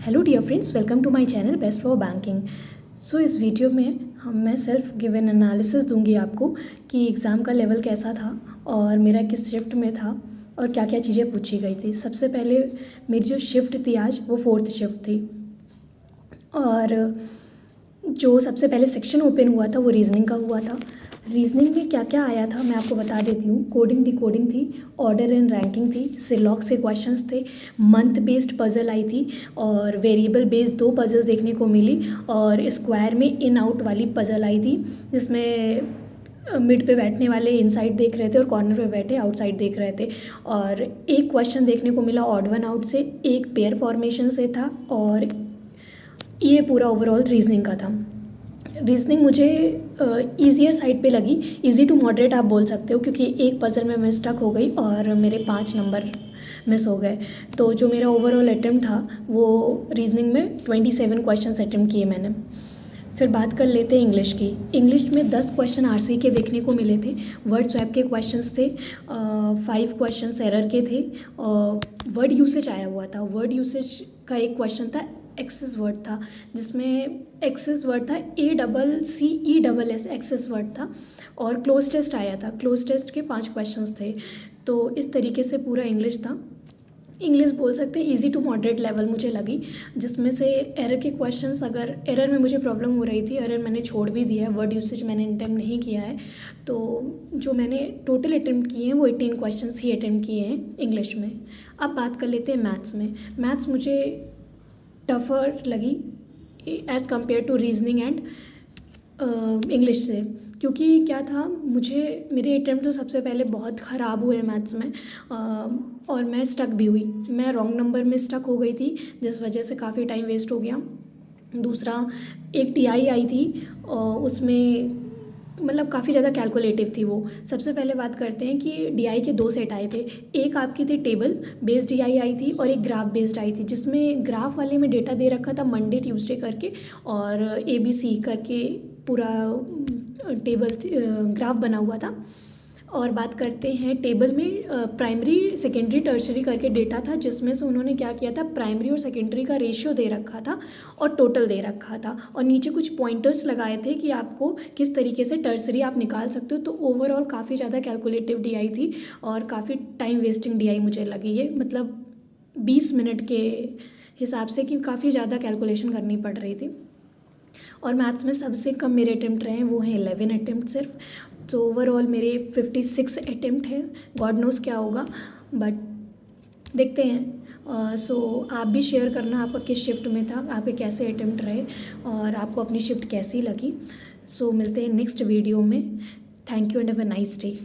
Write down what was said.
Hello dear friends, welcome to my channel best for banking. So इस video में मैं self given analysis दूंगी आपको कि एग्ज़ाम का लेवल कैसा था और मेरा किस शिफ्ट में था और क्या क्या चीज़ें पूछी गई थी। सबसे पहले मेरी जो शिफ्ट थी आज वो 4th शिफ्ट थी और जो सबसे पहले सेक्शन ओपन हुआ था वो रीजनिंग का हुआ था। रीजनिंग में क्या क्या आया था मैं आपको बता देती हूँ। कोडिंग डिकोडिंग थी, ऑर्डर एंड रैंकिंग थी, सिलॉक से क्वेश्चंस थे, मंथ बेस्ड पजल आई थी और वेरिएबल बेस्ड 2 पजल देखने को मिली और स्क्वायर में इन आउट वाली पजल आई थी जिसमें मिड पे बैठने वाले इनसाइड देख रहे थे और कॉर्नर पे बैठे आउटसाइड देख रहे थे। और एक क्वेश्चन देखने को मिला ऑड वन आउट से, एक पेयर फॉर्मेशन से था और ये पूरा ओवरऑल रीजनिंग का था। रीजनिंग मुझे ईजियर साइड पे लगी, इजी टू मॉडरेट आप बोल सकते हो, क्योंकि एक पजल में मैं स्टक हो गई और मेरे 5 नंबर मिस हो गए। तो जो मेरा ओवरऑल अटेम्प्ट था वो रीजनिंग में 27 क्वेश्चंस अटेम्प्ट किए मैंने। फिर बात कर लेते हैं इंग्लिश की। इंग्लिश में 10 क्वेश्चन आरसी के देखने को मिले थे, वर्ड स्वैप के क्वेश्चंस थे, 5 क्वेश्चंस एरर के थे और वर्ड यूसेज आया हुआ था। वर्ड यूसेज का एक क्वेश्चन था, एक्सेस वर्ड था, जिसमें एक्सेस वर्ड था ACCESS एक्सेस वर्ड था और क्लोज टेस्ट आया था। क्लोज टेस्ट के 5 क्वेश्चंस थे। तो इस तरीके से पूरा इंग्लिश था। इंग्लिश बोल सकते हैं इजी टू मॉडरेट लेवल मुझे लगी, जिसमें से एरर के क्वेश्चंस, अगर एरर में मुझे प्रॉब्लम हो रही थी, एरर मैंने छोड़ भी दिया है, वर्ड यूसेज मैंने अटेम्प्ट नहीं किया है। तो जो मैंने टोटल अटेम्प्ट किए हैं वो 18 क्वेश्चंस ही अटेम्प्ट किए हैं इंग्लिश में। अब बात कर लेते हैं मैथ्स में। मैथ्स मुझे टफ़र लगी as compare to reasoning and English से, क्योंकि क्या था, मुझे मेरे अटेम्प्ट तो सबसे पहले बहुत ख़राब हुए मैथ्स में और मैं स्टक भी हुई। मैं रॉन्ग नंबर में स्टक हो गई थी जिस वजह से काफ़ी टाइम वेस्ट हो गया। दूसरा, एक टीआई आई थी और उसमें मतलब काफ़ी ज़्यादा कैलकुलेटिव थी वो। सबसे पहले बात करते हैं कि डीआई के 2 सेट आए थे। एक आपकी थी टेबल बेस्ड डीआई आई थी और एक ग्राफ बेस्ड आई थी, जिसमें ग्राफ वाले में डेटा दे रखा था मंडे ट्यूसडे करके और ABC करके पूरा टेबल ग्राफ बना हुआ था। और बात करते हैं टेबल में प्राइमरी सेकेंडरी टर्शरी करके डेटा था, जिसमें से उन्होंने क्या किया था, प्राइमरी और सेकेंडरी का रेशियो दे रखा था और टोटल दे रखा था और नीचे कुछ पॉइंटर्स लगाए थे कि आपको किस तरीके से टर्शरी आप निकाल सकते हो। तो ओवरऑल काफ़ी ज़्यादा कैलकुलेटिव डीआई थी और काफ़ी टाइम वेस्टिंग डीआई मुझे लगी ये, मतलब 20 मिनट के हिसाब से कि काफ़ी ज़्यादा कैलकुलेशन करनी पड़ रही थी। और मैथ्स में सबसे कम मेरे अटेम्प्ट रहे हैं, वो हैं 11 अटेम्प्ट सिर्फ। तो ओवरऑल मेरे 56 अटेम्प्ट हैं। गॉड नोज़ क्या होगा, बट देखते हैं। सो आप भी शेयर करना आपका किस शिफ्ट में था, आपके कैसे अटेम्प्ट रहे और आपको अपनी शिफ्ट कैसी लगी। सो मिलते हैं नेक्स्ट वीडियो में। Thank you and have a nice day.